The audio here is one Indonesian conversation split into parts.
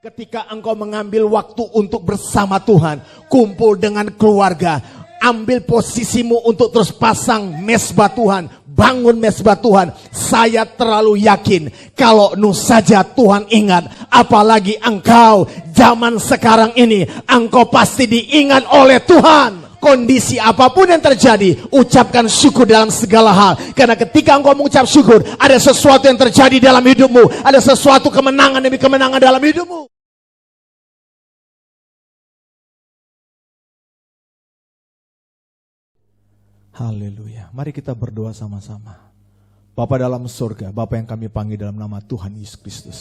Ketika engkau mengambil waktu untuk bersama Tuhan, kumpul dengan keluarga, ambil posisimu untuk terus pasang mesbah Tuhan, bangun mesbah Tuhan. Saya terlalu yakin kalau saja Tuhan ingat, apalagi engkau zaman sekarang ini, engkau pasti diingat oleh Tuhan. Kondisi apapun yang terjadi, ucapkan syukur dalam segala hal. Karena ketika engkau mengucap syukur, ada sesuatu yang terjadi dalam hidupmu. Ada sesuatu kemenangan demi kemenangan dalam hidupmu. Haleluya. Mari kita berdoa sama-sama. Bapa dalam surga, Bapa yang kami panggil dalam nama Tuhan Yesus Kristus.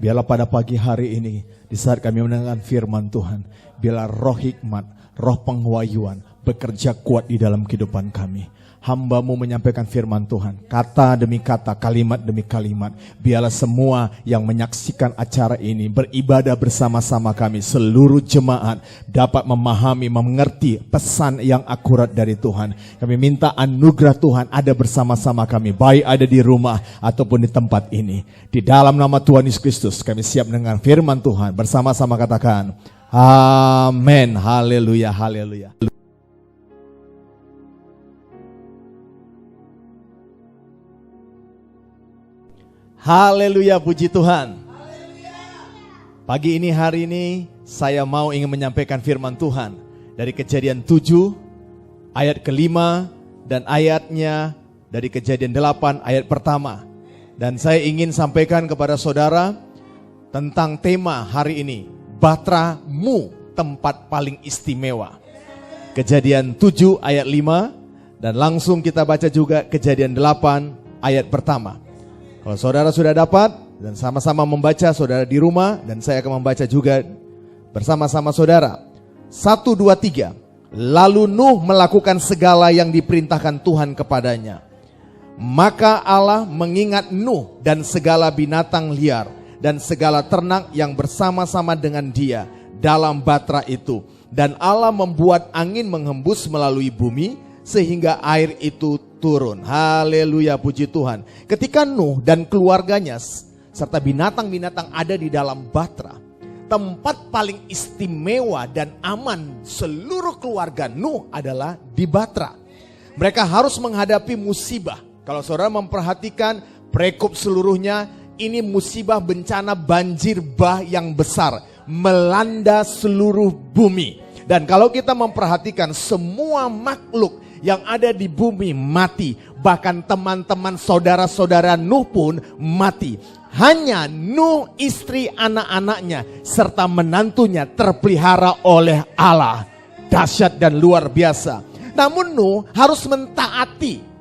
Biarlah pada pagi hari ini, di saat kami mendengarkan firman Tuhan, biarlah roh hikmat, roh pengwahyuan bekerja kuat di dalam kehidupan kami. Hamba-Mu menyampaikan firman Tuhan, kata demi kata, kalimat demi kalimat. Biarlah semua yang menyaksikan acara ini beribadah bersama-sama kami, seluruh jemaat dapat memahami, mengerti pesan yang akurat dari Tuhan. Kami minta anugerah Tuhan ada bersama-sama kami, baik ada di rumah ataupun di tempat ini. Di dalam nama Tuhan Yesus Kristus kami siap mendengar firman Tuhan. Bersama-sama katakan, amin. Haleluya, haleluya. Haleluya, puji Tuhan. Pagi ini, hari ini, saya ingin menyampaikan firman Tuhan dari Kejadian 7 ayat ke-5 dan ayatnya dari Kejadian 8 ayat pertama. Dan saya ingin sampaikan kepada saudara tentang tema hari ini, Batramu tempat paling istimewa. Kejadian 7 ayat 5 dan langsung kita baca juga Kejadian 8 ayat pertama. Kalau saudara sudah dapat dan sama-sama membaca, saudara di rumah, dan saya akan membaca juga bersama-sama saudara. 1, 2, 3. Lalu Nuh melakukan segala yang diperintahkan Tuhan kepadanya. Maka Allah mengingat Nuh dan segala binatang liar dan segala ternak yang bersama-sama dengan dia dalam batra itu. Dan Allah membuat angin menghembus melalui bumi sehingga air itu turun. Haleluya, puji Tuhan. Ketika Nuh dan keluarganya serta binatang-binatang ada di dalam batra, tempat paling istimewa dan aman seluruh keluarga Nuh adalah di batra. Mereka harus menghadapi musibah. Kalau saudara memperhatikan perikop seluruhnya, ini musibah bencana banjir bah yang besar melanda seluruh bumi. Dan kalau kita memperhatikan semua makhluk yang ada di bumi mati. Bahkan teman-teman saudara-saudara Nuh pun mati. Hanya Nuh, istri, anak-anaknya serta menantunya terpelihara oleh Allah. Dahsyat dan luar biasa. Namun Nuh harus mentaati.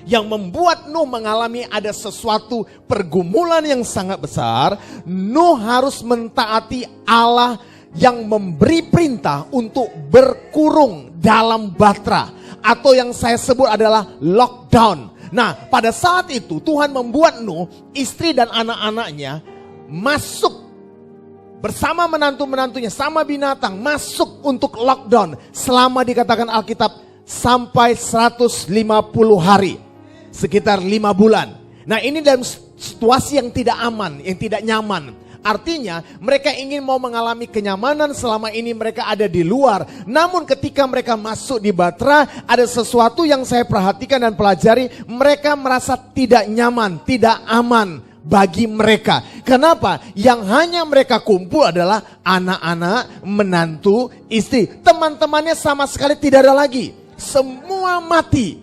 Yang membuat Nuh mengalami ada sesuatu pergumulan yang sangat besar. Nuh harus mentaati Allah yang memberi perintah untuk berkurung dalam batra. Atau yang saya sebut adalah lockdown. Nah, pada saat itu Tuhan membuat Nuh, istri dan anak-anaknya masuk bersama menantu-menantunya, sama binatang, masuk untuk lockdown selama dikatakan Alkitab sampai 150 hari, sekitar 5 bulan. Nah, ini dalam situasi yang tidak aman, yang tidak nyaman. Artinya mereka ingin mau mengalami kenyamanan selama ini mereka ada di luar. Namun ketika mereka masuk di batra, ada sesuatu yang saya perhatikan dan pelajari. Mereka merasa tidak nyaman, tidak aman bagi mereka. Kenapa? Yang hanya mereka kumpul adalah anak-anak, menantu, istri. Teman-temannya sama sekali tidak ada lagi. Semua mati.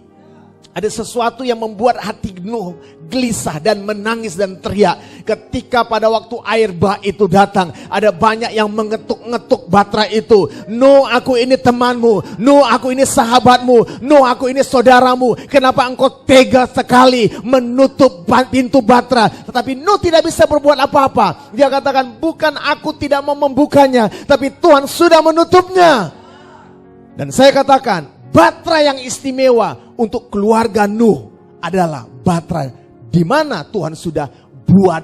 Ada sesuatu yang membuat hati Nuh gelisah dan menangis dan teriak. Ketika pada waktu air bah itu datang, ada banyak yang mengetuk-ngetuk batra itu. Nuh, aku ini temanmu. Nuh, aku ini sahabatmu. Nuh, aku ini saudaramu. Kenapa engkau tega sekali menutup pintu batra? Tetapi Nuh tidak bisa berbuat apa-apa. Dia katakan, bukan aku tidak mau membukanya, tapi Tuhan sudah menutupnya. Dan saya katakan, batra yang istimewa untuk keluarga Nuh adalah batra di mana Tuhan sudah buat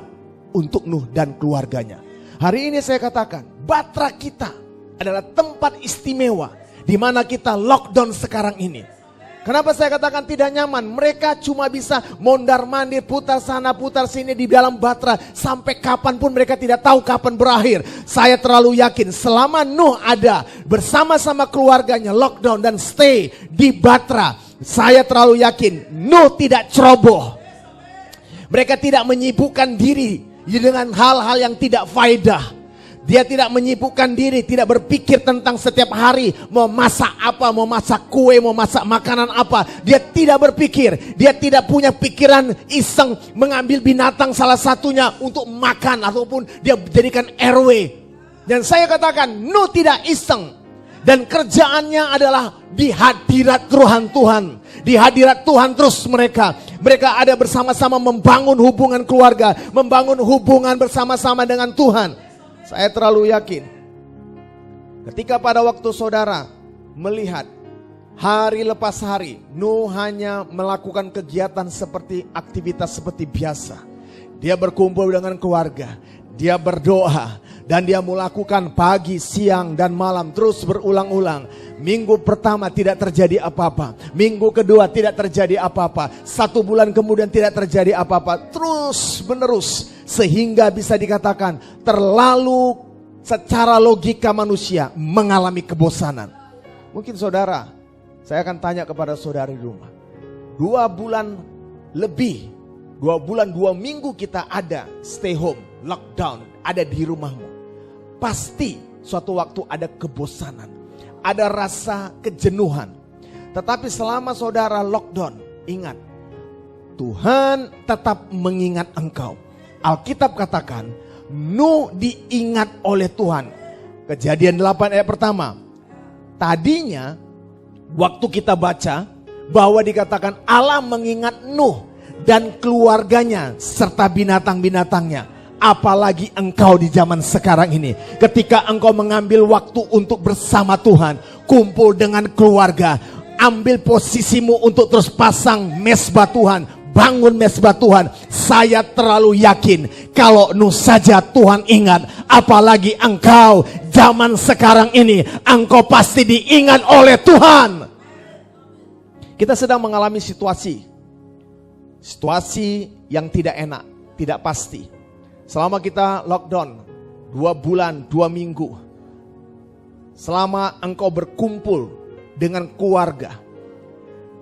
untuk Nuh dan keluarganya. Hari ini saya katakan, batra kita adalah tempat istimewa di mana kita lockdown sekarang ini. Kenapa saya katakan tidak nyaman? Mereka cuma bisa mondar-mandir, putar sana, putar sini di dalam Batra. Sampai kapanpun mereka tidak tahu kapan berakhir. Saya terlalu yakin selama Nuh ada bersama-sama keluarganya, lockdown dan stay di Batra. Saya terlalu yakin Nuh tidak ceroboh. Mereka tidak menyibukkan diri dengan hal-hal yang tidak faedah. Dia tidak menyibukkan diri, tidak berpikir tentang setiap hari mau masak apa, mau masak kue, mau masak makanan apa. Dia tidak berpikir, dia tidak punya pikiran iseng mengambil binatang salah satunya untuk makan ataupun dia jadikan RW. Dan saya katakan Nuh tidak iseng. Dan kerjaannya adalah di hadirat Tuhan Tuhan. Di hadirat Tuhan terus mereka. Mereka ada bersama-sama membangun hubungan keluarga, membangun hubungan bersama-sama dengan Tuhan. Saya terlalu yakin ketika pada waktu saudara melihat hari lepas hari Nuh hanya melakukan kegiatan seperti aktivitas seperti biasa. Dia berkumpul dengan keluarga, dia berdoa, dan dia melakukan pagi, siang, dan malam terus berulang-ulang. Minggu pertama tidak terjadi apa-apa, minggu kedua tidak terjadi apa-apa, 1 bulan kemudian tidak terjadi apa-apa, terus menerus. Sehingga bisa dikatakan terlalu secara logika manusia mengalami kebosanan. Mungkin saudara, saya akan tanya kepada saudara di rumah, 2 bulan lebih, 2 bulan 2 minggu kita ada stay home, lockdown, ada di rumahmu. Pasti suatu waktu ada kebosanan, ada rasa kejenuhan. Tetapi selama saudara lockdown, ingat, Tuhan tetap mengingat engkau. Alkitab katakan, Nuh diingat oleh Tuhan. Kejadian 8 ayat pertama. Tadinya, waktu kita baca, bahwa dikatakan Allah mengingat Nuh dan keluarganya serta binatang-binatangnya. Apalagi engkau di zaman sekarang ini. Ketika engkau mengambil waktu untuk bersama Tuhan, kumpul dengan keluarga, ambil posisimu untuk terus pasang mesbah Tuhan, bangun mesbah Tuhan. Saya terlalu yakin kalau Nuh saja Tuhan ingat, apalagi engkau zaman sekarang ini, engkau pasti diingat oleh Tuhan. Kita sedang mengalami situasi yang tidak enak, tidak pasti. Selama kita lockdown 2 bulan, 2 minggu, selama engkau berkumpul dengan keluarga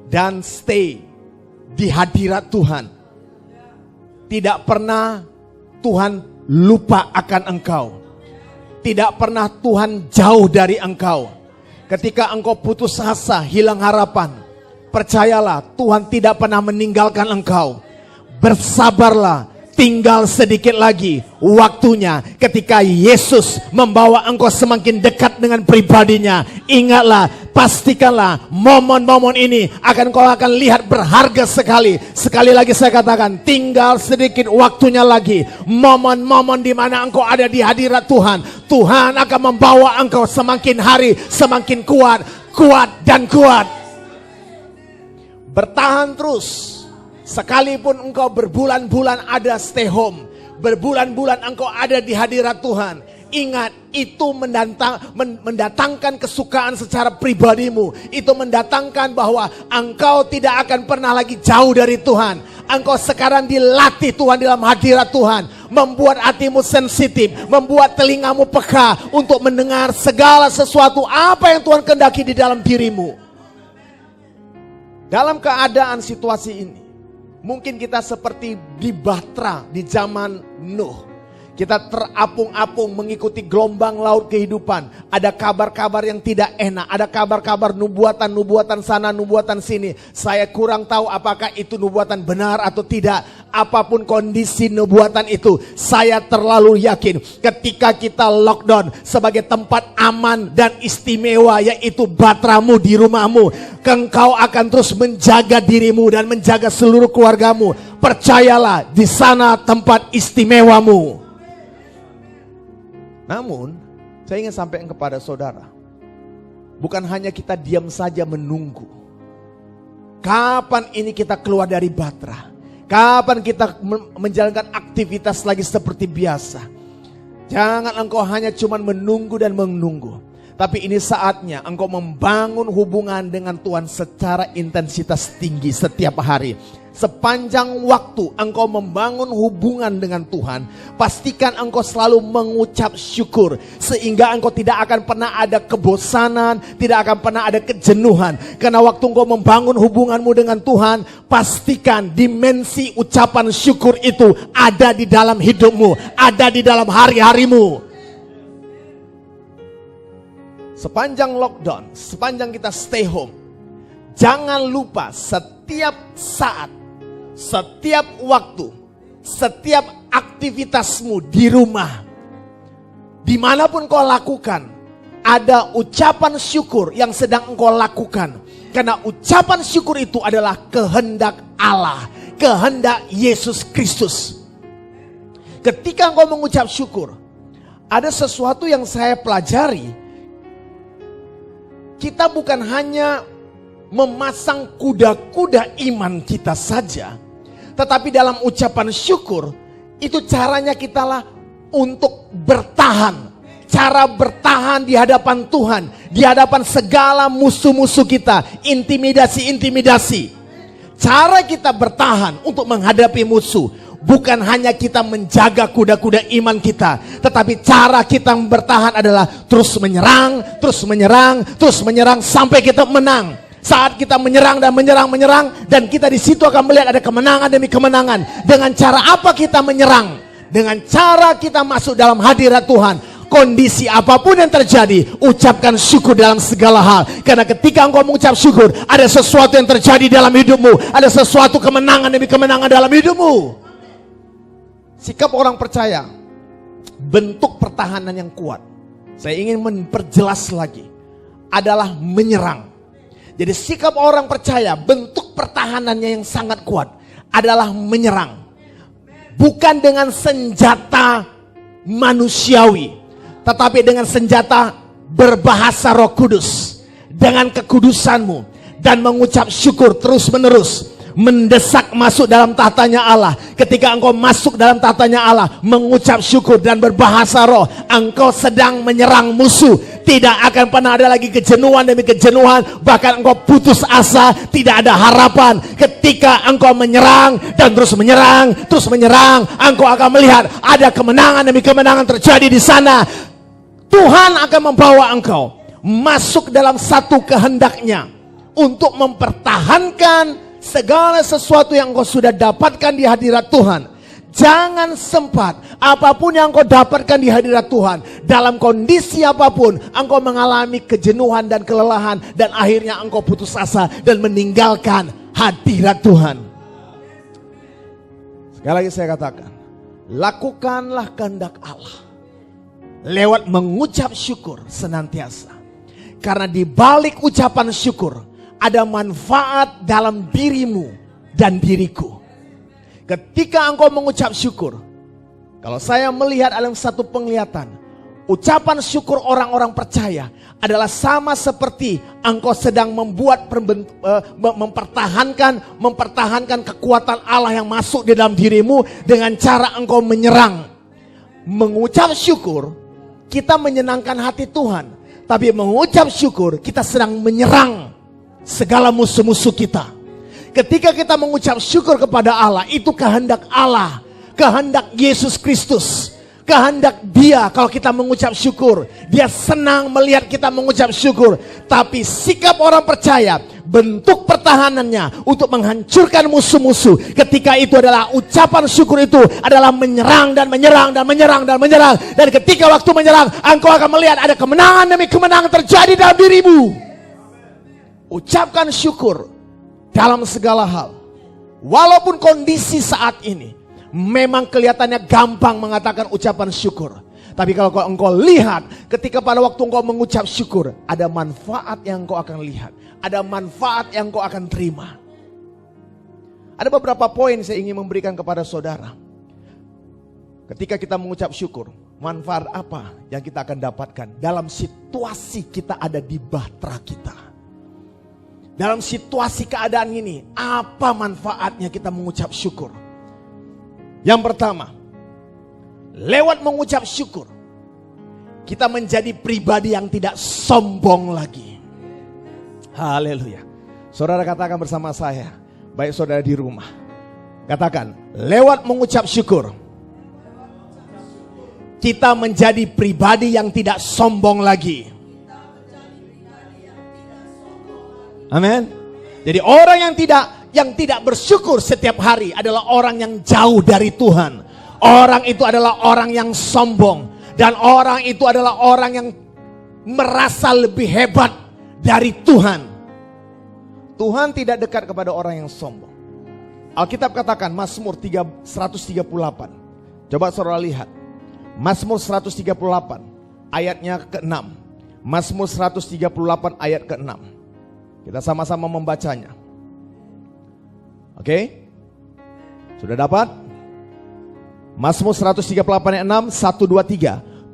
dan stay di hadirat Tuhan, tidak pernah Tuhan lupa akan engkau. Tidak pernah Tuhan jauh dari engkau. Ketika engkau putus asa, hilang harapan, percayalah Tuhan tidak pernah meninggalkan engkau. Bersabarlah, tinggal sedikit lagi waktunya ketika Yesus membawa engkau semakin dekat dengan pribadinya. Ingatlah, pastikanlah momen-momen ini kau akan lihat berharga sekali. Sekali lagi saya katakan, tinggal sedikit waktunya lagi. Momen-momen di mana engkau ada di hadirat Tuhan. Tuhan akan membawa engkau semakin hari semakin kuat, kuat dan kuat. Bertahan terus. Sekalipun engkau berbulan-bulan ada stay home, berbulan-bulan engkau ada di hadirat Tuhan, ingat itu mendatangkan kesukaan secara pribadimu. Itu mendatangkan bahwa engkau tidak akan pernah lagi jauh dari Tuhan. Engkau sekarang dilatih Tuhan dalam hadirat Tuhan, membuat hatimu sensitif, membuat telingamu peka untuk mendengar segala sesuatu apa yang Tuhan kehendaki di dalam dirimu. Dalam keadaan situasi ini, mungkin kita seperti di Batra di zaman Nuh. Kita terapung-apung mengikuti gelombang laut kehidupan. Ada kabar-kabar yang tidak enak. Ada kabar-kabar nubuatan sana, nubuatan sini. Saya kurang tahu apakah itu nubuatan benar atau tidak. Apapun kondisi nubuatan itu, saya terlalu yakin ketika kita lockdown sebagai tempat aman dan istimewa, yaitu Batramu di rumahmu, engkau akan terus menjaga dirimu dan menjaga seluruh keluargamu. Percayalah, di sana tempat istimewamu. Namun, saya ingin sampaikan kepada saudara, bukan hanya kita diam saja menunggu. Kapan ini kita keluar dari Batra? Kapan kita menjalankan aktivitas lagi seperti biasa? Jangan engkau hanya cuma menunggu dan menunggu. Tapi ini saatnya engkau membangun hubungan dengan Tuhan secara intensitas tinggi setiap hari. Sepanjang waktu engkau membangun hubungan dengan Tuhan, pastikan engkau selalu mengucap syukur. Sehingga engkau tidak akan pernah ada kebosanan, tidak akan pernah ada kejenuhan. Karena waktu engkau membangun hubunganmu dengan Tuhan, pastikan dimensi ucapan syukur itu ada di dalam hidupmu, ada di dalam hari-harimu. Sepanjang lockdown, sepanjang kita stay home, jangan lupa setiap saat, setiap waktu, setiap aktivitasmu di rumah, dimanapun kau lakukan, ada ucapan syukur yang sedang engkau lakukan. Karena ucapan syukur itu adalah kehendak Allah, kehendak Yesus Kristus. Ketika engkau mengucap syukur, ada sesuatu yang saya pelajari. Kita bukan hanya memasang kuda-kuda iman kita saja, tetapi dalam ucapan syukur, itu caranya kitalah untuk bertahan. Cara bertahan di hadapan Tuhan, di hadapan segala musuh-musuh kita, intimidasi-intimidasi. Cara kita bertahan untuk menghadapi musuh, bukan hanya kita menjaga kuda-kuda iman kita, tetapi cara kita bertahan adalah terus menyerang, terus menyerang, terus menyerang sampai kita menang. Saat kita menyerang dan menyerang, dan kita di situ akan melihat ada kemenangan demi kemenangan. Dengan cara apa kita menyerang? Dengan cara kita masuk dalam hadirat Tuhan. Kondisi apapun yang terjadi, ucapkan syukur dalam segala hal. Karena ketika engkau mengucap syukur, ada sesuatu yang terjadi dalam hidupmu. Ada sesuatu kemenangan demi kemenangan dalam hidupmu. Sikap orang percaya, bentuk pertahanan yang kuat, saya ingin memperjelas lagi, adalah menyerang. Jadi sikap orang percaya, bentuk pertahanannya yang sangat kuat adalah menyerang. Bukan dengan senjata manusiawi, tetapi dengan senjata berbahasa Roh Kudus. Dengan kekudusanmu dan mengucap syukur terus menerus. Mendesak masuk dalam tahtanya Allah. Ketika engkau masuk dalam tahtanya Allah, mengucap syukur dan berbahasa roh, engkau sedang menyerang musuh. Tidak akan pernah ada lagi kejenuhan demi kejenuhan. Bahkan engkau putus asa, tidak ada harapan. Ketika engkau menyerang dan terus menyerang, engkau akan melihat ada kemenangan demi kemenangan terjadi di sana. Tuhan akan membawa engkau masuk dalam satu kehendaknya untuk mempertahankan segala sesuatu yang engkau sudah dapatkan di hadirat Tuhan. Jangan sempat apapun yang engkau dapatkan di hadirat Tuhan, dalam kondisi apapun engkau mengalami kejenuhan dan kelelahan, dan akhirnya engkau putus asa dan meninggalkan hadirat Tuhan. Sekali lagi saya katakan, lakukanlah kehendak Allah lewat mengucap syukur senantiasa. Karena di balik ucapan syukur ada manfaat dalam dirimu dan diriku. Ketika engkau mengucap syukur, kalau saya melihat dalam satu penglihatan, ucapan syukur orang-orang percaya adalah sama seperti engkau sedang membuat mempertahankan kekuatan Allah yang masuk di dalam dirimu dengan cara engkau menyerang. Mengucap syukur, kita menyenangkan hati Tuhan, tapi mengucap syukur kita sedang menyerang segala musuh-musuh kita. Ketika kita mengucap syukur kepada Allah, itu kehendak Allah, kehendak Yesus Kristus, kehendak Dia. Kalau kita mengucap syukur, Dia senang melihat kita mengucap syukur. Tapi sikap orang percaya, bentuk pertahanannya untuk menghancurkan musuh-musuh, ketika itu adalah ucapan syukur, itu adalah menyerang dan menyerang dan menyerang dan menyerang. Dan ketika waktu menyerang, engkau akan melihat ada kemenangan demi kemenangan terjadi dalam dirimu. Ucapkan syukur dalam segala hal. Walaupun kondisi saat ini memang kelihatannya gampang mengatakan ucapan syukur, tapi kalau engkau lihat, ketika pada waktu engkau mengucap syukur, ada manfaat yang engkau akan lihat, ada manfaat yang engkau akan terima. Ada beberapa poin saya ingin memberikan kepada saudara. Ketika kita mengucap syukur, manfaat apa yang kita akan dapatkan dalam situasi kita ada di bahtera kita. Dalam situasi keadaan ini, apa manfaatnya kita mengucap syukur? Yang pertama, lewat mengucap syukur, kita menjadi pribadi yang tidak sombong lagi. Haleluya. Saudara katakan bersama saya, baik saudara di rumah, katakan, lewat mengucap syukur, kita menjadi pribadi yang tidak sombong lagi. Amin. Jadi orang yang tidak bersyukur setiap hari adalah orang yang jauh dari Tuhan. Orang itu adalah orang yang sombong. Dan orang itu adalah orang yang merasa lebih hebat dari Tuhan. Tuhan tidak dekat kepada orang yang sombong. Alkitab katakan Mazmur 138. Coba saudara lihat. Mazmur 138 ayatnya ke-6. Mazmur 138 ayat ke-6. Kita sama-sama membacanya. Oke? Sudah dapat? Mazmur 138 ayat 6, 1, 2,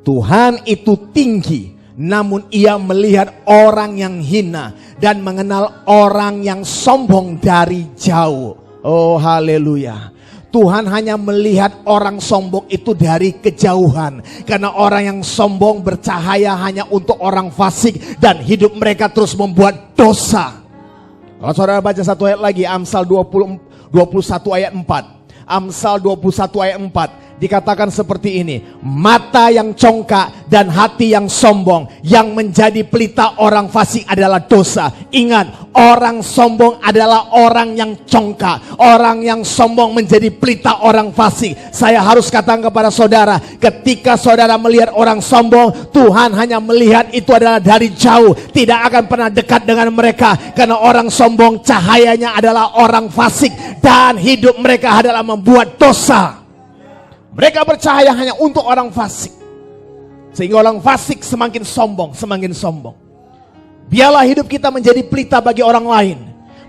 3. Tuhan itu tinggi, namun ia melihat orang yang hina dan mengenal orang yang sombong dari jauh. Oh haleluya. Tuhan hanya melihat orang sombong itu dari kejauhan. Karena orang yang sombong bercahaya hanya untuk orang fasik dan hidup mereka terus membuat dosa. Kalau saudara baca satu ayat lagi, Amsal 21 ayat 4. Amsal 21 ayat 4 dikatakan seperti ini. Mata yang congkak dan hati yang sombong, yang menjadi pelita orang fasik adalah dosa. Ingat, orang sombong adalah orang yang congkak. Orang yang sombong menjadi pelita orang fasik. Saya harus katakan kepada saudara, ketika saudara melihat orang sombong, Tuhan hanya melihat itu adalah dari jauh, tidak akan pernah dekat dengan mereka. Karena orang sombong cahayanya adalah orang fasik dan hidup mereka adalah membuat dosa. Mereka bercahaya hanya untuk orang fasik. Sehingga orang fasik semakin sombong, semakin sombong. Biarlah hidup kita menjadi pelita bagi orang lain.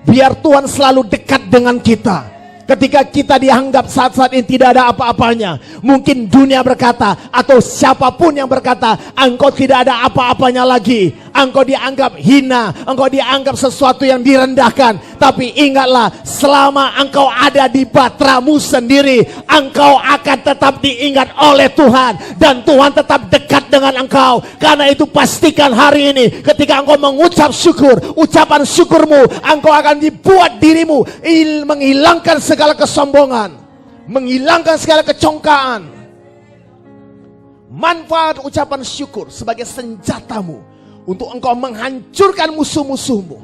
Biar Tuhan selalu dekat dengan kita. Ketika kita dianggap saat-saat ini tidak ada apa-apanya. Mungkin dunia berkata, atau siapapun yang berkata, engkau tidak ada apa-apanya lagi. Engkau dianggap hina, engkau dianggap sesuatu yang direndahkan. Tapi ingatlah, selama engkau ada di batramu sendiri, engkau akan tetap diingat oleh Tuhan. Dan Tuhan tetap dekat dengan engkau. Karena itu pastikan hari ini, ketika engkau mengucap syukur, ucapan syukurmu, engkau akan dibuat dirimu menghilangkan segala kesombongan, menghilangkan segala kecongkaan. Manfaat ucapan syukur sebagai senjatamu untuk engkau menghancurkan musuh-musuhmu.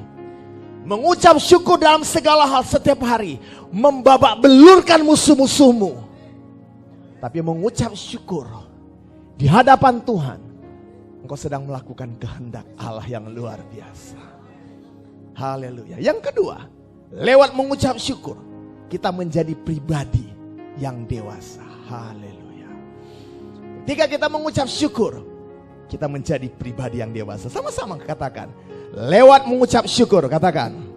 Mengucap syukur dalam segala hal setiap hari membabak belurkan musuh-musuhmu. Tapi mengucap syukur di hadapan Tuhan, engkau sedang melakukan kehendak Allah yang luar biasa. Haleluya. Yang kedua, lewat mengucap syukur kita menjadi pribadi yang dewasa. Haleluya. Ketika kita mengucap syukur, kita menjadi pribadi yang dewasa. Sama-sama katakan, lewat mengucap syukur, katakan,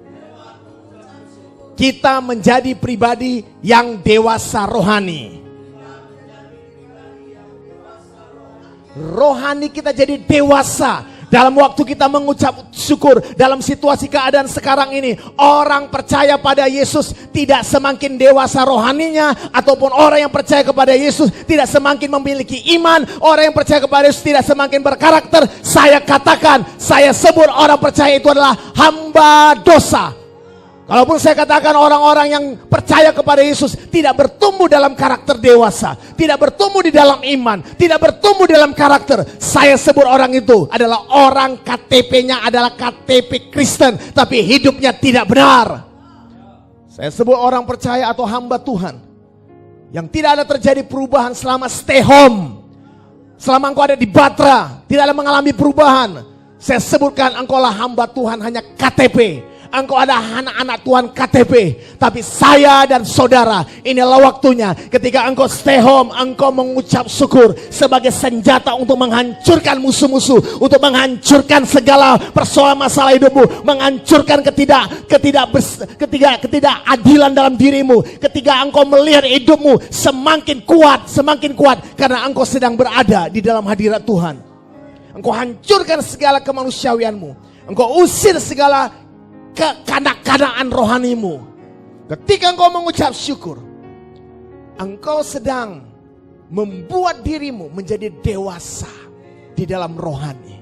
kita menjadi pribadi yang dewasa rohani. Rohani kita jadi dewasa. Dalam waktu kita mengucap syukur, dalam situasi keadaan sekarang ini, orang percaya pada Yesus tidak semakin dewasa rohaninya, ataupun orang yang percaya kepada Yesus tidak semakin memiliki iman, orang yang percaya kepada Yesus tidak semakin berkarakter. Saya katakan, saya sebut orang percaya itu adalah hamba dosa. Kalaupun saya katakan orang-orang yang percaya kepada Yesus tidak bertumbuh dalam karakter dewasa, tidak bertumbuh di dalam iman, tidak bertumbuh dalam karakter, saya sebut orang itu adalah orang KTP-nya adalah KTP Kristen, tapi hidupnya tidak benar. Saya sebut orang percaya atau hamba Tuhan yang tidak ada terjadi perubahan selama stay home, selama engkau ada di Batra, tidak ada mengalami perubahan. Saya sebutkan engkau lah hamba Tuhan hanya KTP. Engkau ada anak-anak Tuhan KTP. Tapi saya dan saudara, inilah waktunya ketika engkau stay home, engkau mengucap syukur sebagai senjata untuk menghancurkan musuh-musuh, untuk menghancurkan segala persoalan masalah hidupmu, menghancurkan ketidakadilan dalam dirimu. Ketika engkau melihat hidupmu semakin kuat karena engkau sedang berada di dalam hadirat Tuhan. Engkau hancurkan segala kemanusiawianmu, engkau usir segala kekanak-kanakan rohanimu. Ketika engkau mengucap syukur, engkau sedang membuat dirimu menjadi dewasa di dalam rohani.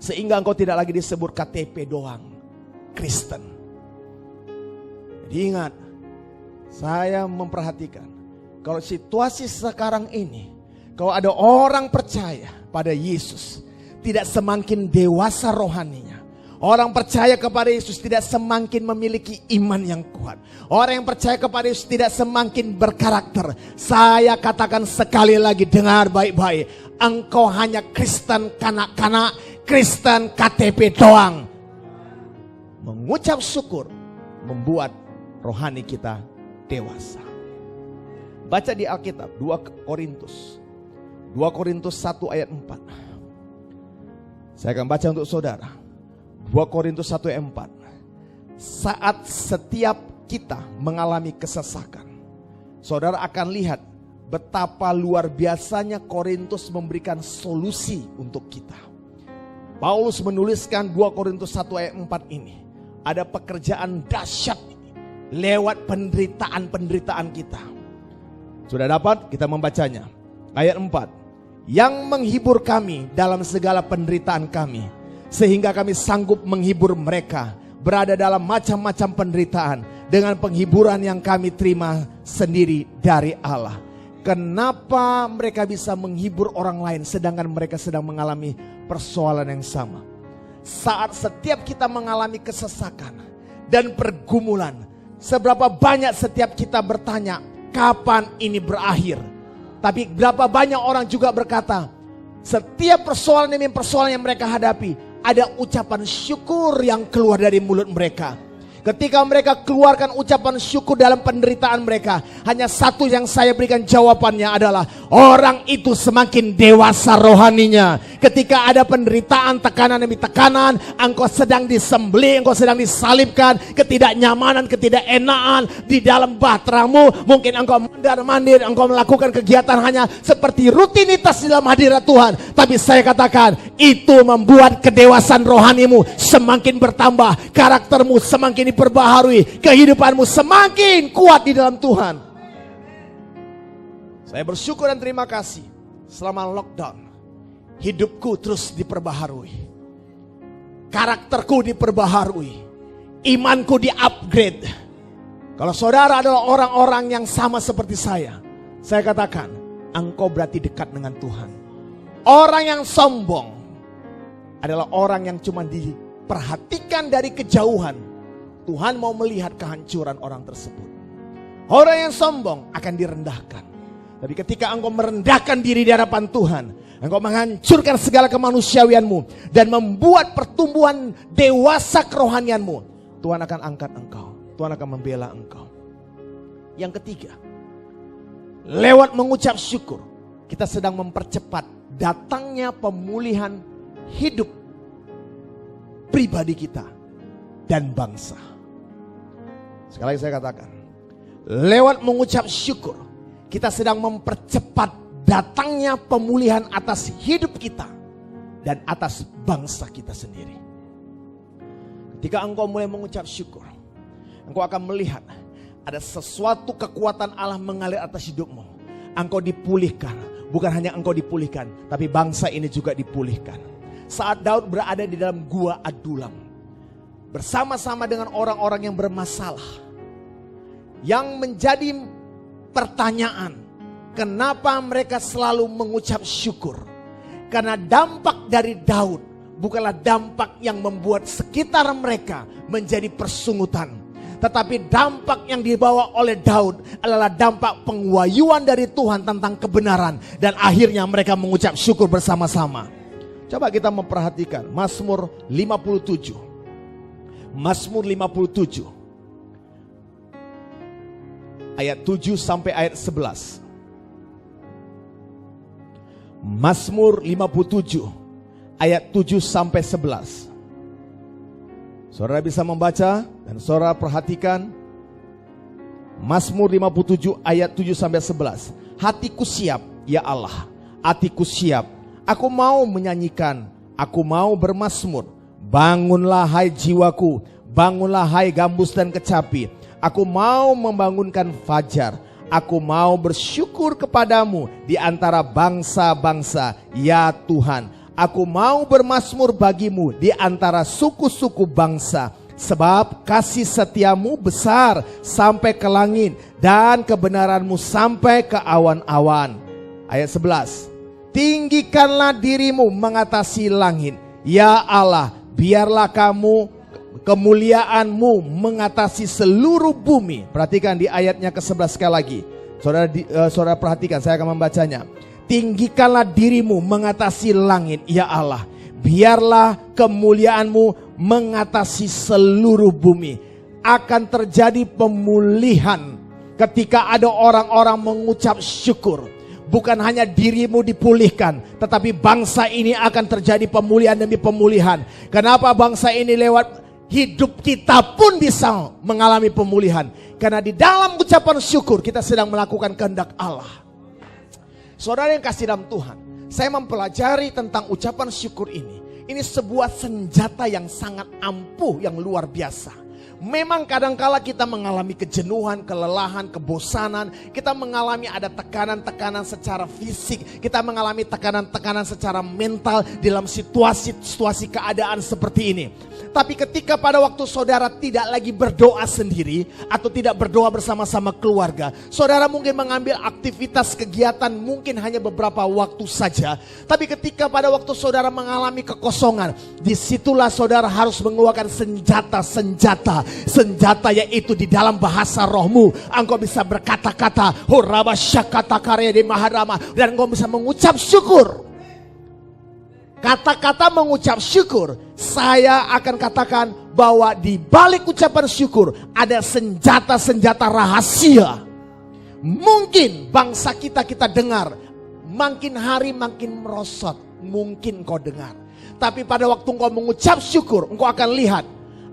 Sehingga engkau tidak lagi disebut KTP doang, Kristen. Jadi ingat, saya memperhatikan, kalau situasi sekarang ini, kalau ada orang percaya pada Yesus, tidak semakin dewasa rohaninya. Orang percaya kepada Yesus tidak semakin memiliki iman yang kuat. Orang yang percaya kepada Yesus tidak semakin berkarakter. Saya katakan sekali lagi, dengar baik-baik. Engkau hanya Kristen kanak-kanak, Kristen KTP doang. Mengucap syukur membuat rohani kita dewasa. Baca di Alkitab 2 Korintus 1 ayat 4. Saya akan baca untuk saudara. 2 Korintus 1 ayat 4. Saat setiap kita mengalami kesesakan, saudara akan lihat betapa luar biasanya Korintus memberikan solusi untuk kita. Paulus menuliskan 2 Korintus 1 ayat 4 ini. Ada pekerjaan dahsyat lewat penderitaan-penderitaan kita. Sudah dapat? Kita membacanya. Ayat 4. Yang menghibur kami dalam segala penderitaan kami, sehingga kami sanggup menghibur mereka berada dalam macam-macam penderitaan dengan penghiburan yang kami terima sendiri dari Allah. Kenapa mereka bisa menghibur orang lain sedangkan mereka sedang mengalami persoalan yang sama? Saat setiap kita mengalami kesesakan dan pergumulan, seberapa banyak setiap kita bertanya, kapan ini berakhir? Tapi berapa banyak orang juga berkata, setiap persoalan demi persoalan yang mereka hadapi, ada ucapan syukur yang keluar dari mulut mereka. Ketika mereka keluarkan ucapan syukur dalam penderitaan mereka, hanya satu yang saya berikan jawabannya adalah orang itu semakin dewasa rohaninya. Ketika ada penderitaan, tekanan demi tekanan, engkau sedang disembelih, engkau sedang disalibkan, ketidaknyamanan, ketidakenaan di dalam bahteramu, mungkin engkau mondar-mandir, engkau melakukan kegiatan hanya seperti rutinitas di dalam hadirat Tuhan. Tapi saya katakan, itu membuat kedewasaan rohanimu semakin bertambah, karaktermu semakin diperbaharui, kehidupanmu semakin kuat di dalam Tuhan. Saya bersyukur dan terima kasih selama lockdown, hidupku terus diperbaharui, karakterku diperbaharui, imanku di-upgrade. Kalau saudara adalah orang-orang yang sama seperti saya katakan, engkau berarti dekat dengan Tuhan. Orang yang sombong adalah orang yang cuma diperhatikan dari kejauhan. Tuhan mau melihat kehancuran orang tersebut. Orang yang sombong akan direndahkan. Tapi ketika engkau merendahkan diri di hadapan Tuhan, engkau menghancurkan segala kemanusiawianmu dan membuat pertumbuhan dewasa kerohanianmu, Tuhan akan angkat engkau. Tuhan akan membela engkau. Yang ketiga, lewat mengucap syukur, kita sedang mempercepat datangnya pemulihan hidup pribadi kita dan bangsa. Sekali lagi saya katakan, lewat mengucap syukur, kita sedang mempercepat datangnya pemulihan atas hidup kita dan atas bangsa kita sendiri. Ketika engkau mulai mengucap syukur, engkau akan melihat ada sesuatu kekuatan Allah mengalir atas hidupmu. Engkau dipulihkan, bukan hanya engkau dipulihkan, tapi bangsa ini juga dipulihkan. Saat Daud berada di dalam gua Adulam, bersama-sama dengan orang-orang yang bermasalah, yang menjadi pertanyaan, kenapa mereka selalu mengucap syukur? Karena dampak dari Daud bukanlah dampak yang membuat sekitar mereka menjadi persungutan, tetapi dampak yang dibawa oleh Daud adalah dampak penguayuan dari Tuhan tentang kebenaran, dan akhirnya mereka mengucap syukur bersama-sama. Coba kita memperhatikan Mazmur 57. Mazmur 57 ayat 7 sampai ayat 11. Mazmur 57 ayat 7 sampai 11. Saudara bisa membaca dan saudara perhatikan Mazmur 57 ayat 7 sampai 11. Hatiku siap, ya Allah, hatiku siap. Aku mau menyanyikan, aku mau bermazmur. Bangunlah hai jiwaku, bangunlah hai gambus dan kecapi. Aku mau membangunkan fajar, Aku mau bersyukur kepadamu di antara bangsa-bangsa, ya Tuhan. Aku mau bermazmur bagimu di antara suku-suku bangsa. Sebab kasih setiamu besar sampai ke langit dan kebenaranmu sampai ke awan-awan. Ayat 11. Tinggikanlah dirimu mengatasi langit, ya Allah, biarlah kemuliaanmu mengatasi seluruh bumi. Perhatikan di ayatnya ke-11 sekali lagi. Saudara perhatikan, saya akan membacanya. Tinggikanlah dirimu mengatasi langit, ya Allah, biarlah kemuliaanmu mengatasi seluruh bumi. Akan terjadi pemulihan ketika ada orang-orang mengucap syukur. Bukan hanya dirimu dipulihkan, tetapi bangsa ini akan terjadi pemulihan demi pemulihan. Kenapa bangsa ini lewat hidup kita pun bisa mengalami pemulihan? Karena di dalam ucapan syukur kita sedang melakukan kehendak Allah. Saudara yang kasih dalam Tuhan, saya mempelajari tentang ucapan syukur ini. Ini sebuah senjata yang sangat ampuh, yang luar biasa. Memang kadangkala kita mengalami kejenuhan, kelelahan, kebosanan. Kita mengalami ada tekanan-tekanan secara fisik. Kita mengalami tekanan-tekanan secara mental dalam situasi keadaan seperti ini. Tapi ketika pada waktu saudara tidak lagi berdoa sendiri atau tidak berdoa bersama-sama keluarga, saudara mungkin mengambil aktivitas kegiatan mungkin hanya beberapa waktu saja. Tapi ketika pada waktu saudara mengalami kekosongan, disitulah saudara harus mengeluarkan senjata yaitu di dalam bahasa rohmu. Engkau bisa berkata-kata, Horaba Syakata Karya di Maharama, dan engkau bisa mengucap syukur. Kata-kata mengucap syukur, saya akan katakan bahwa di balik ucapan syukur ada senjata-senjata rahasia. Mungkin bangsa kita dengar, makin hari makin merosot, mungkin kau dengar. Tapi pada waktu engkau mengucap syukur, engkau akan lihat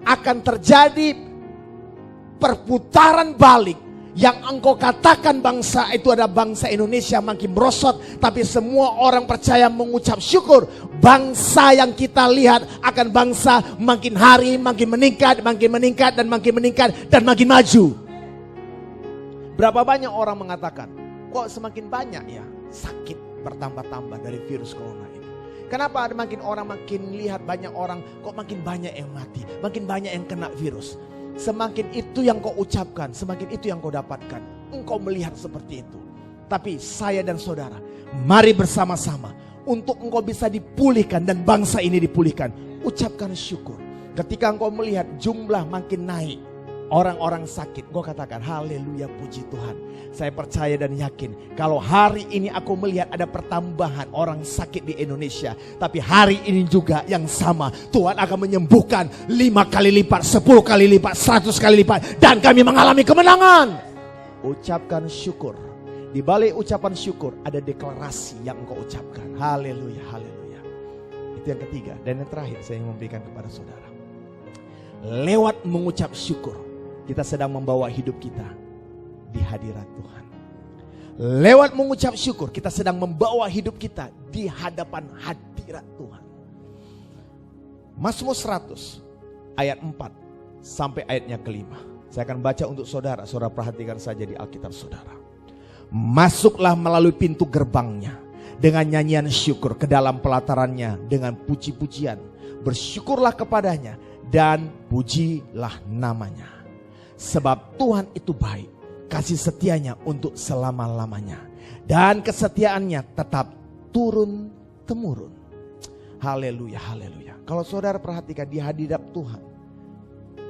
akan terjadi perputaran balik. Yang engkau katakan bangsa itu ada bangsa Indonesia makin merosot, tapi semua orang percaya mengucap syukur. Bangsa yang kita lihat akan bangsa makin hari makin meningkat dan makin maju. Berapa banyak orang mengatakan, kok semakin banyak ya sakit bertambah-tambah dari virus corona ini. Kenapa ada makin orang makin lihat banyak orang, kok makin banyak yang mati, makin banyak yang kena virus. Semakin itu yang kau ucapkan, semakin itu yang kau dapatkan. Engkau melihat seperti itu. Tapi saya dan saudara, mari bersama-sama untuk engkau bisa dipulihkan dan bangsa ini dipulihkan. Ucapkan syukur. Ketika engkau melihat jumlah makin naik, orang-orang sakit, engkau katakan haleluya, puji Tuhan. Saya percaya dan yakin kalau hari ini aku melihat ada pertambahan orang sakit di Indonesia, tapi hari ini juga yang sama Tuhan akan menyembuhkan 5 kali lipat, 10 kali lipat, 100 kali lipat, dan kami mengalami kemenangan. Ucapkan syukur. Di balik ucapan syukur ada deklarasi yang engkau ucapkan. Haleluya, haleluya. Itu yang ketiga dan yang terakhir saya ingin memberikan kepada saudara. Lewat mengucap syukur, kita sedang membawa hidup kita di hadirat Tuhan. Lewat mengucap syukur, kita sedang membawa hidup kita di hadapan hadirat Tuhan. Mazmur 100 ayat 4 sampai ayatnya ke-5. Saya akan baca untuk saudara. Saudara perhatikan saja di Alkitab saudara. Masuklah melalui pintu gerbangnya dengan nyanyian syukur, ke dalam pelatarannya dengan puji-pujian. Bersyukurlah kepadanya dan pujilah namanya. Sebab Tuhan itu baik, kasih setianya untuk selama-lamanya, dan kesetiaannya tetap turun-temurun. Haleluya, haleluya. Kalau saudara perhatikan di hadirat Tuhan,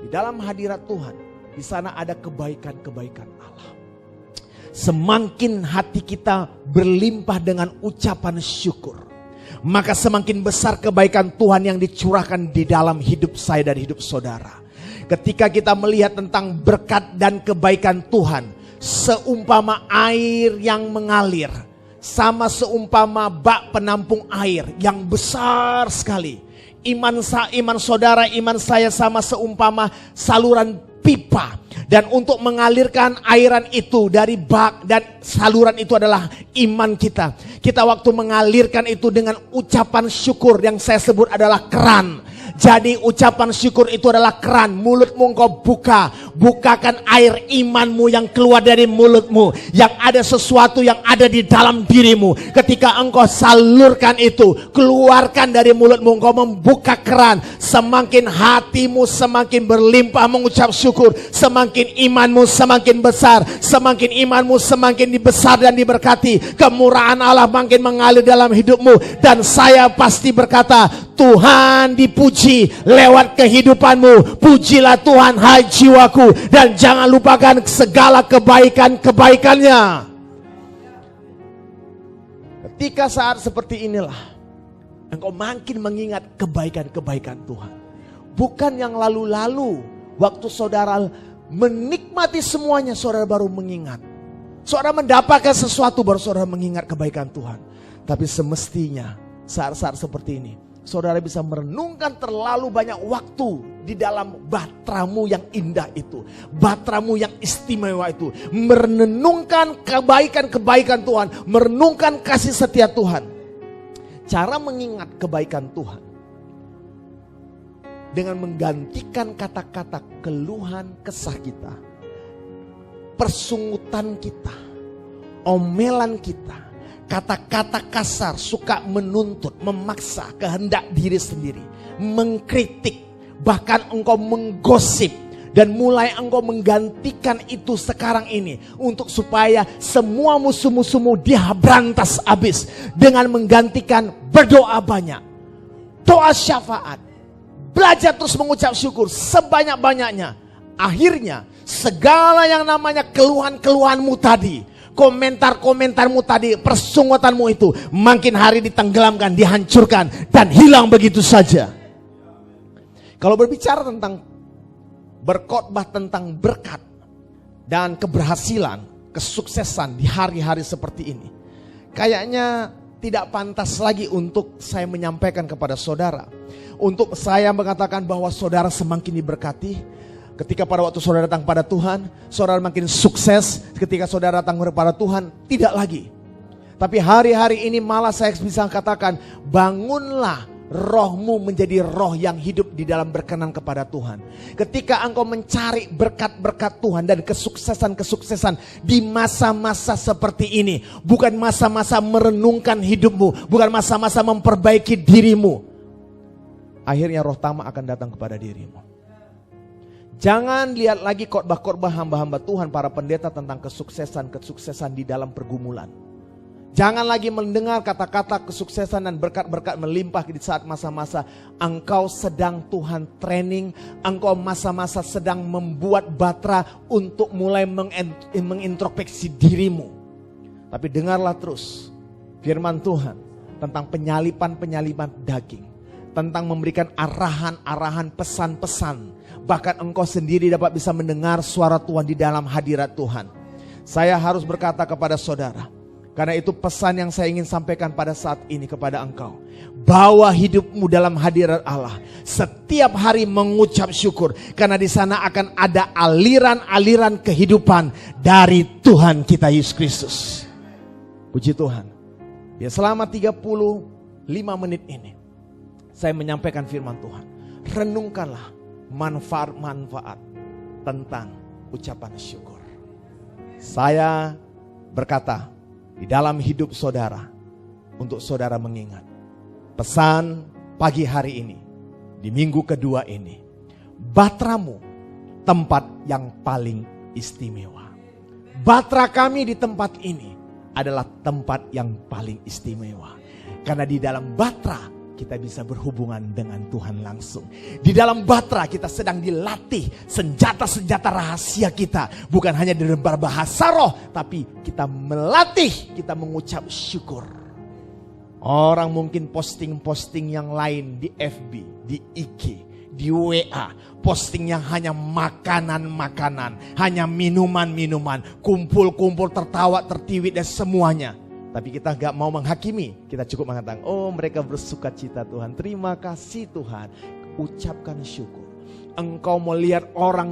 di dalam hadirat Tuhan, di sana ada kebaikan-kebaikan Allah. Semakin hati kita berlimpah dengan ucapan syukur, maka semakin besar kebaikan Tuhan yang dicurahkan di dalam hidup saya dan hidup saudara. Ketika kita melihat tentang berkat dan kebaikan Tuhan, seumpama air yang mengalir, sama seumpama bak penampung air yang besar sekali. Iman saudara, iman saya sama seumpama saluran pipa. Dan untuk mengalirkan airan itu dari bak dan saluran itu adalah iman kita. Kita waktu mengalirkan itu dengan ucapan syukur yang saya sebut adalah keran. Jadi ucapan syukur itu adalah keran. Mulutmu engkau buka, bukakan air imanmu yang keluar dari mulutmu. Yang ada sesuatu yang ada di dalam dirimu. Ketika engkau salurkan itu, keluarkan dari mulutmu, engkau membuka keran. Semakin hatimu semakin berlimpah mengucap syukur, semakin imanmu semakin besar, semakin imanmu semakin dibesar dan diberkati. Kemurahan Allah makin mengalir dalam hidupmu. Dan saya pasti berkata, Tuhan dipuji lewat kehidupanmu. Pujilah Tuhan hai jiwaku, dan jangan lupakan segala kebaikan-kebaikannya. Ketika saat seperti inilah engkau makin mengingat kebaikan-kebaikan Tuhan. Bukan yang lalu-lalu, waktu saudara menikmati semuanya saudara baru mengingat. Saudara mendapatkan sesuatu baru saudara mengingat kebaikan Tuhan. Tapi semestinya saat-saat seperti ini saudara bisa merenungkan terlalu banyak waktu di dalam batramu yang indah itu, batramu yang istimewa itu, merenungkan kebaikan-kebaikan Tuhan, merenungkan kasih setia Tuhan. Cara mengingat kebaikan Tuhan dengan menggantikan kata-kata keluhan kesah kita, persungutan kita, omelan kita, kata-kata kasar, suka menuntut, memaksa kehendak diri sendiri, mengkritik, bahkan engkau menggosip, dan mulai engkau menggantikan itu sekarang ini untuk supaya semua musuh-musuhmu dia berantas habis dengan menggantikan berdoa banyak, doa syafaat, belajar terus mengucap syukur sebanyak-banyaknya. Akhirnya segala yang namanya keluhan-keluhanmu tadi, komentar-komentarmu tadi, persungutanmu itu makin hari ditenggelamkan, dihancurkan, dan hilang begitu saja. Kalau berbicara tentang berkhotbah tentang berkat dan keberhasilan, kesuksesan di hari-hari seperti ini, kayaknya tidak pantas lagi untuk saya menyampaikan kepada saudara. Untuk saya mengatakan bahwa saudara semakin diberkati ketika pada waktu saudara datang pada Tuhan, saudara makin sukses ketika saudara datang kepada Tuhan, tidak lagi. Tapi hari-hari ini malah saya bisa katakan, bangunlah rohmu menjadi roh yang hidup di dalam berkenan kepada Tuhan. Ketika engkau mencari berkat-berkat Tuhan dan kesuksesan-kesuksesan di masa-masa seperti ini, bukan masa-masa merenungkan hidupmu, bukan masa-masa memperbaiki dirimu, akhirnya roh tamak akan datang kepada dirimu. Jangan lihat lagi khotbah-khotbah hamba-hamba Tuhan, para pendeta tentang kesuksesan-kesuksesan di dalam pergumulan. Jangan lagi mendengar kata-kata kesuksesan dan berkat-berkat melimpah di saat masa-masa engkau sedang Tuhan training, engkau masa-masa sedang membuat batra untuk mulai mengintrospeksi dirimu. Tapi dengarlah terus firman Tuhan tentang penyalipan-penyalipan daging, tentang memberikan arahan-arahan, pesan-pesan. Bahkan engkau sendiri dapat bisa mendengar suara Tuhan di dalam hadirat Tuhan. Saya harus berkata kepada saudara, karena itu pesan yang saya ingin sampaikan pada saat ini kepada engkau. Bawa hidupmu dalam hadirat Allah. Setiap hari mengucap syukur, karena di sana akan ada aliran-aliran kehidupan dari Tuhan kita Yesus Kristus. Puji Tuhan. Ya, selama 35 menit ini saya menyampaikan firman Tuhan. Renungkanlah manfaat-manfaat tentang ucapan syukur. Saya berkata di dalam hidup saudara, untuk saudara mengingat pesan pagi hari ini, di minggu kedua ini, batramu tempat yang paling istimewa. Batra kami di tempat ini adalah tempat yang paling istimewa, karena di dalam batra kita bisa berhubungan dengan Tuhan langsung. Di dalam batra kita sedang dilatih senjata-senjata rahasia kita. Bukan hanya dalam berbahasa roh, tapi kita melatih, kita mengucap syukur. Orang mungkin posting-posting yang lain di FB, di IG, di WA. Postingnya hanya makanan-makanan, hanya minuman-minuman, kumpul-kumpul, tertawa, tertiwit dan semuanya. Tapi kita gak mau menghakimi, kita cukup mengatakan, oh mereka bersuka cita Tuhan, terima kasih Tuhan. Ucapkan syukur. Engkau mau lihat orang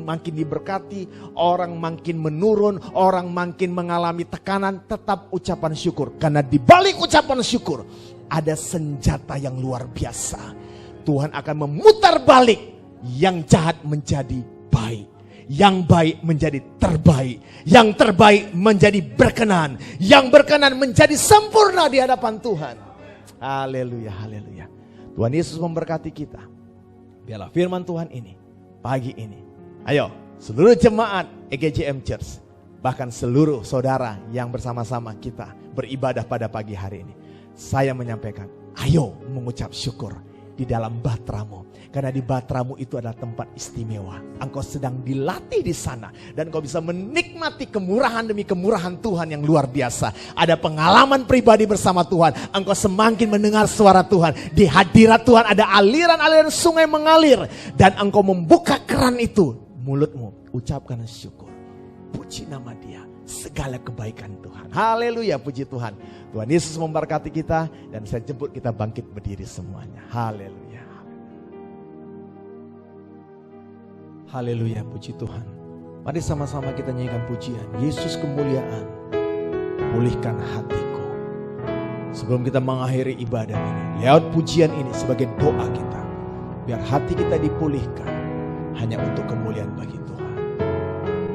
makin diberkati, orang makin menurun, orang makin mengalami tekanan, tetap ucapan syukur. Karena di balik ucapan syukur ada senjata yang luar biasa. Tuhan akan memutar balik yang jahat menjadi baik, Yang baik menjadi terbaik. Yang terbaik menjadi berkenan. Yang berkenan menjadi sempurna di hadapan Tuhan. Haleluya, haleluya. Tuhan Yesus memberkati kita. Biarlah firman Tuhan ini, pagi ini. Ayo, seluruh jemaat EGJM Church, bahkan seluruh saudara yang bersama-sama kita beribadah pada pagi hari ini. Saya menyampaikan, ayo mengucap syukur di dalam bahteramu. Karena di bahteramu itu adalah tempat istimewa. Engkau sedang dilatih di sana. Dan kau bisa menikmati kemurahan demi kemurahan Tuhan yang luar biasa. Ada pengalaman pribadi bersama Tuhan. Engkau semakin mendengar suara Tuhan. Di hadirat Tuhan ada aliran-aliran sungai mengalir. Dan engkau membuka keran itu. Mulutmu ucapkan syukur. Puji nama Dia. Segala kebaikan Tuhan. Haleluya, puji Tuhan. Tuhan Yesus memberkati kita. Dan saya jemput kita bangkit berdiri semuanya. Haleluya. Haleluya, puji Tuhan. Mari sama-sama kita nyanyikan pujian. Yesus kemuliaan, pulihkan hatiku. Sebelum kita mengakhiri ibadah ini, lewat pujian ini sebagai doa kita, biar hati kita dipulihkan hanya untuk kemuliaan bagi Tuhan.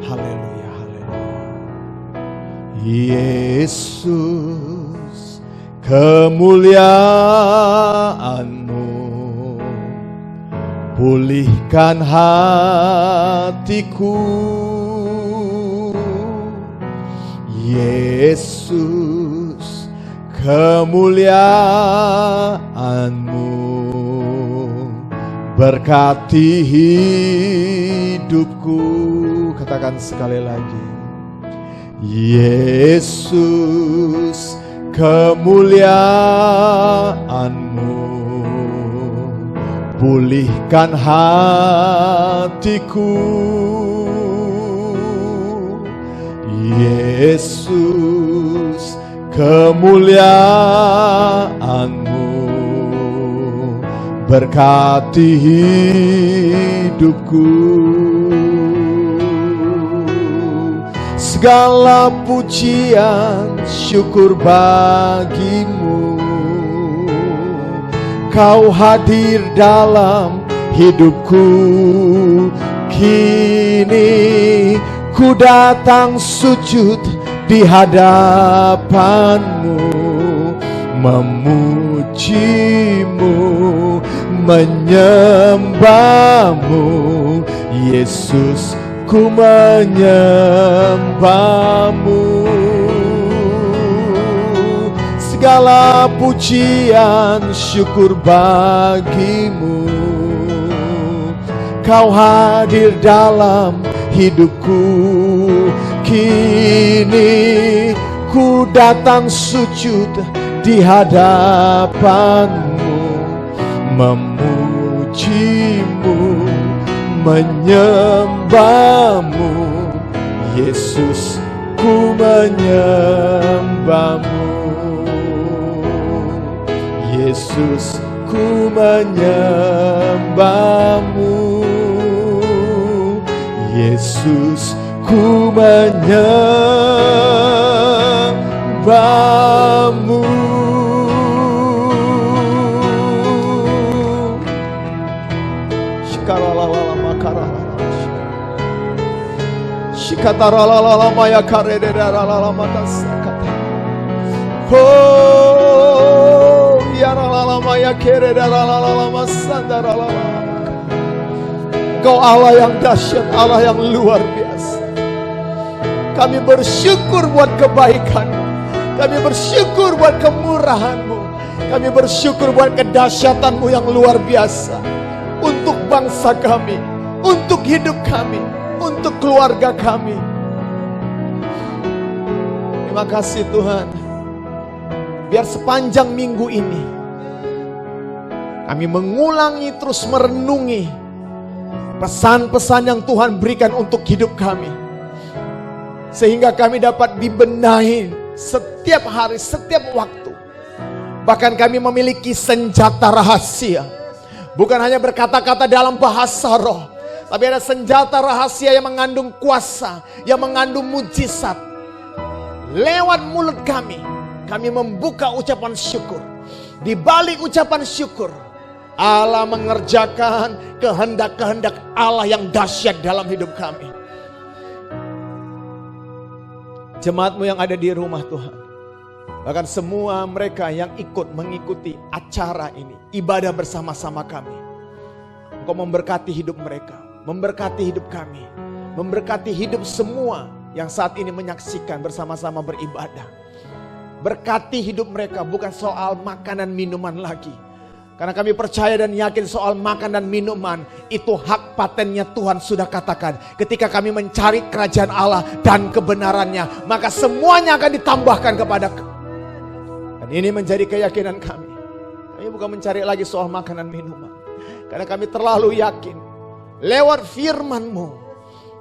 Haleluya, haleluya. Yesus, kemuliaan-Mu pulihkan hatiku. Yesus, kemuliaan-Mu berkati hidupku. Katakan sekali lagi. Yesus, kemuliaan-Mu pulihkan hatiku. Yesus, kemuliaan-Mu berkati hidupku. Segala pujian syukur bagimu. Kau hadir dalam hidupku. Kini ku datang sujud di hadapan-Mu, memuji-Mu, menyembah-Mu. Yesus, ku menyembah-Mu. Segala pujian syukur bagimu. Kau hadir dalam hidupku. Kini ku datang sujud di hadapan-Mu, memuji-Mu, menyembah-Mu. Yesus, ku menyembah-Mu. Yesus, ku menyembah-Mu. Yesus, ku menyembah-Mu. Shikaralalama karalala. Shikataralalama ya karederaralama tasakata. Oh, yaralalama ya kerederaralama sandaralala. Engkau Allah yang dahsyat, Allah yang luar biasa. Kami bersyukur buat kebaikan. Kami bersyukur buat kemurahan-Mu. Kami bersyukur buat kedahsyatan-Mu yang luar biasa. Untuk bangsa kami, untuk hidup kami, untuk keluarga kami. Terima kasih Tuhan. Biar sepanjang minggu ini kami mengulangi, terus merenungi pesan-pesan yang Tuhan berikan untuk hidup kami. Sehingga kami dapat dibenahi setiap hari, setiap waktu. Bahkan kami memiliki senjata rahasia. Bukan hanya berkata-kata dalam bahasa roh, tapi ada senjata rahasia yang mengandung kuasa, yang mengandung mujizat. Lewat mulut kami membuka ucapan syukur. Di balik ucapan syukur, Allah mengerjakan kehendak-kehendak Allah yang dahsyat dalam hidup kami. Jemaat-Mu yang ada di rumah Tuhan. Bahkan semua mereka yang ikut mengikuti acara ini, ibadah bersama-sama kami. Engkau memberkati hidup mereka, memberkati hidup kami, memberkati hidup semua yang saat ini menyaksikan bersama-sama beribadah. Berkati hidup mereka, bukan soal makanan minuman lagi. Karena kami percaya dan yakin soal makan dan minuman itu hak patennya Tuhan sudah katakan. Ketika kami mencari kerajaan Allah dan kebenarannya, maka semuanya akan ditambahkan kepada kami. Dan ini menjadi keyakinan kami. Kami bukan mencari lagi soal makanan minuman. Karena kami terlalu yakin lewat firman-Mu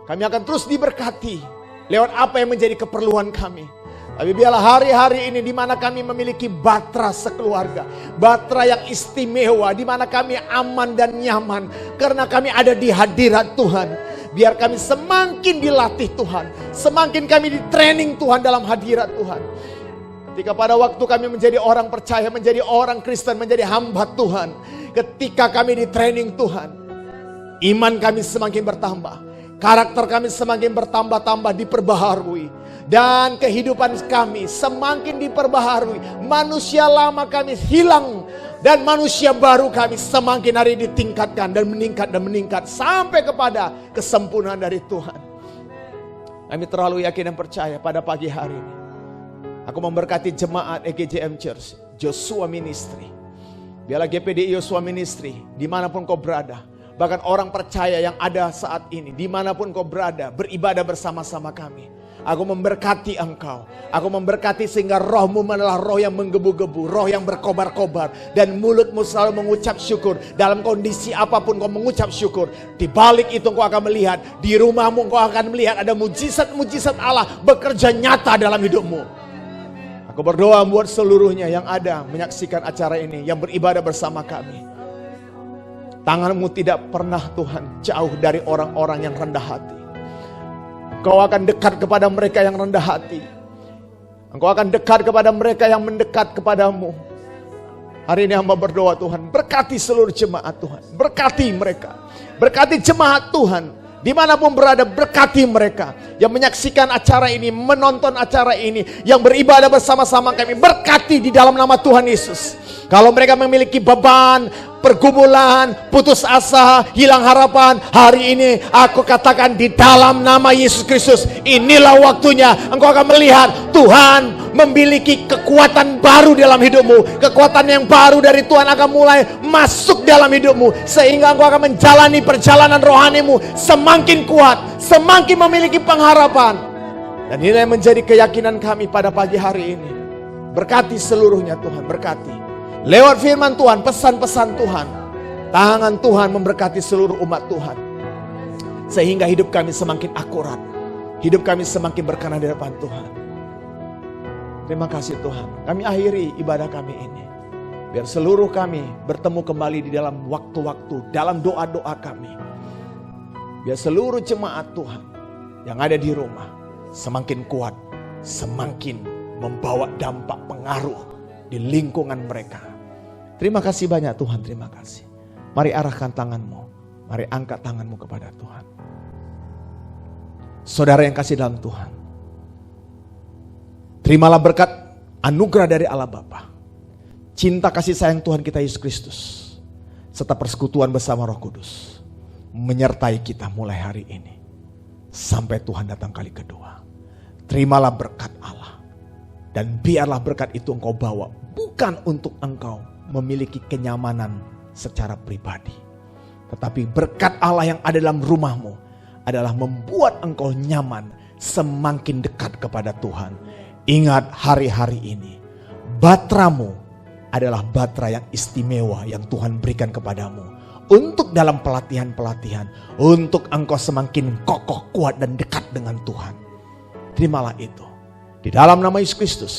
kami akan terus diberkati. Lewat apa yang menjadi keperluan kami. Tapi biarlah hari-hari ini di mana kami memiliki batra sekeluarga, batra yang istimewa, di mana kami aman dan nyaman karena kami ada di hadirat Tuhan. Biar kami semakin dilatih Tuhan, semakin kami di training Tuhan dalam hadirat Tuhan. Ketika pada waktu kami menjadi orang percaya, menjadi orang Kristen, menjadi hamba Tuhan, ketika kami di training Tuhan, iman kami semakin bertambah, karakter kami semakin bertambah-tambah, diperbaharui. Dan kehidupan kami semakin diperbaharui. Manusia lama kami hilang. Dan manusia baru kami semakin hari ditingkatkan dan meningkat sampai kepada kesempurnaan dari Tuhan. Kami terlalu yakin dan percaya pada pagi hari ini. Aku memberkati jemaat EGJM Church, Joshua Ministry. Biarlah GPDI Joshua Ministry, dimanapun kau berada. Bahkan orang percaya yang ada saat ini, dimanapun kau berada, beribadah bersama-sama kami. Aku memberkati engkau. Aku memberkati sehingga rohmu adalah roh yang menggebu-gebu, roh yang berkobar-kobar. Dan mulutmu selalu mengucap syukur. Dalam kondisi apapun kau mengucap syukur. Di balik itu kau akan melihat, di rumahmu kau akan melihat ada mujizat-mujizat Allah bekerja nyata dalam hidupmu. Aku berdoa buat seluruhnya yang ada menyaksikan acara ini, yang beribadah bersama kami. Tanganmu tidak pernah Tuhan jauh dari orang-orang yang rendah hati. Engkau akan dekat kepada mereka yang rendah hati. Engkau akan dekat kepada mereka yang mendekat kepadamu. Hari ini hamba berdoa Tuhan, berkati seluruh jemaat Tuhan. Berkati mereka. Berkati jemaat Tuhan. Dimanapun berada, berkati mereka. Yang menyaksikan acara ini, menonton acara ini. Yang beribadah bersama-sama kami. Berkati di dalam nama Tuhan Yesus. Kalau mereka memiliki beban, pergumulan, putus asa, hilang harapan, hari ini aku katakan di dalam nama Yesus Kristus, inilah waktunya engkau akan melihat Tuhan memiliki kekuatan baru dalam hidupmu. Kekuatan yang baru dari Tuhan akan mulai masuk dalam hidupmu, sehingga engkau akan menjalani perjalanan rohanimu semakin kuat, semakin memiliki pengharapan. Dan ini yang menjadi keyakinan kami pada pagi hari ini. Berkati seluruhnya Tuhan, berkati. Lewat firman Tuhan, pesan-pesan Tuhan, tangan Tuhan memberkati seluruh umat Tuhan. Sehingga hidup kami semakin akurat. Hidup kami semakin berkenan di depan Tuhan. Terima kasih Tuhan. Kami akhiri ibadah kami ini. Biar seluruh kami bertemu kembali di dalam waktu-waktu, dalam doa-doa kami. Biar seluruh jemaat Tuhan yang ada di rumah semakin kuat, semakin membawa dampak pengaruh di lingkungan mereka. Terima kasih banyak Tuhan, terima kasih. Mari arahkan tanganmu, mari angkat tanganmu kepada Tuhan. Saudara yang kasih dalam Tuhan, terimalah berkat anugerah dari Allah Bapa, cinta kasih sayang Tuhan kita Yesus Kristus, serta persekutuan bersama Roh Kudus menyertai kita mulai hari ini sampai Tuhan datang kali kedua. Terimalah berkat Allah, dan biarlah berkat itu engkau bawa bukan untuk engkau memiliki kenyamanan secara pribadi, tetapi berkat Allah yang ada dalam rumahmu adalah membuat engkau nyaman, semakin dekat kepada Tuhan. Ingat hari-hari ini, batramu adalah batra yang istimewa yang Tuhan berikan kepadamu untuk dalam pelatihan-pelatihan, untuk engkau semakin kokoh, kuat dan dekat dengan Tuhan. Terimalah itu di dalam nama Yesus Kristus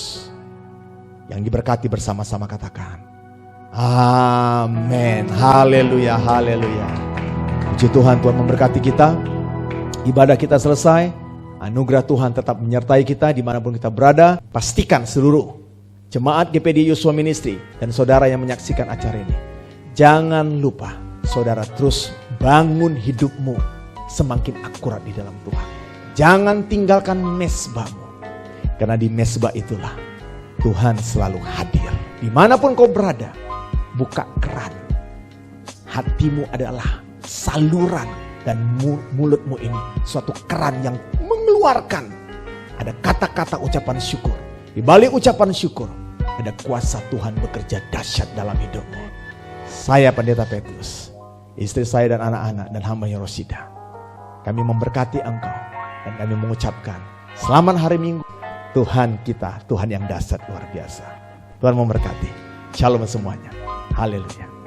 yang diberkati bersama-sama, katakan amin. Haleluya, haleluya. Puji Tuhan, Tuhan memberkati kita. Ibadah kita selesai. Anugerah Tuhan tetap menyertai kita dimanapun kita berada. Pastikan seluruh jemaat GPDI Joshua Ministry dan saudara yang menyaksikan acara ini, jangan lupa saudara terus bangun hidupmu semakin akurat di dalam Tuhan. Jangan tinggalkan mesbahmu. Karena di mezbah itulah Tuhan selalu hadir. Dimanapun kau berada, buka keran. Hatimu adalah saluran dan mulutmu ini suatu keran yang mengeluarkan. Ada kata-kata ucapan syukur. Di balik ucapan syukur, ada kuasa Tuhan bekerja dahsyat dalam hidupmu. Saya Pendeta Petrus, istri saya dan anak-anak dan hambanya Rosida, kami memberkati engkau dan kami mengucapkan selamat hari Minggu. Tuhan kita, Tuhan yang dahsyat luar biasa. Tuhan memberkati. Shalom semuanya. Haleluya.